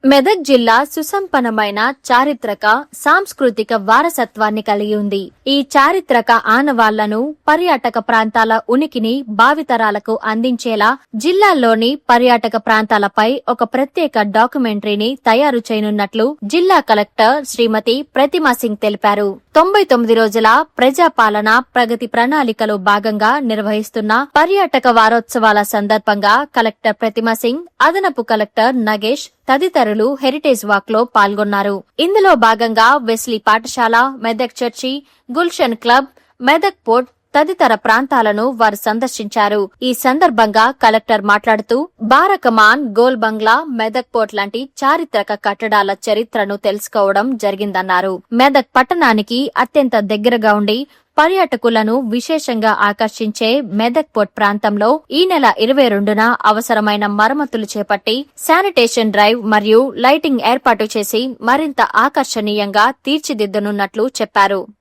మెదక్ జిల్లా సుసంపన్నమైన చారిత్రక సాంస్కృతిక వారసత్వాన్ని కలిగి ఉంది. ఈ చారిత్రక ఆనవాళ్లను, పర్యాటక ప్రాంతాల ఉనికిని భావితరాలకు అందించేలా జిల్లాలోని పర్యాటక ప్రాంతాలపై ఒక ప్రత్యేక డాక్యుమెంటరీని తయారు చేయనున్నట్లు జిల్లా కలెక్టర్ శ్రీమతి ప్రతిమా సింగ్ తెలిపారు. 99 రోజుల ప్రజాపాలన ప్రగతి ప్రణాళికలో భాగంగా నిర్వహిస్తున్న పర్యాటక వారోత్సవాల సందర్భంగా కలెక్టర్ ప్రతిమా సింగ్, అదనపు కలెక్టర్ నగేష్ తదితరులు హెరిటేజ్ వాక్ లో పాల్గొన్నారు. ఇందులో భాగంగా వెస్లీ పాఠశాల, Medak church, Gulshan club, Medak port తదితర ప్రాంతాలను వారు సందర్శించారు. ఈ సందర్భంగా కలెక్టర్ మాట్లాడుతూ బారకమాన్, గోల్ బంగ్లా, మెదక్ పోర్ట్ లాంటి చారిత్రక కట్టడాల చరిత్రను తెలుసుకోవడం జరిగిందన్నారు. మెదక్ పట్టణానికి అత్యంత దగ్గరగా ఉండి పర్యాటకులను విశేషంగా ఆకర్షించే మెదక్ పోర్ట్ ప్రాంతంలో ఈ నెల 22న అవసరమైన మరమ్మతులు చేపట్టి శానిటేషన్ డ్రైవ్ మరియు లైటింగ్ ఏర్పాటు చేసి మరింత ఆకర్షణీయంగా తీర్చిదిద్దనున్నట్లు చెప్పారు.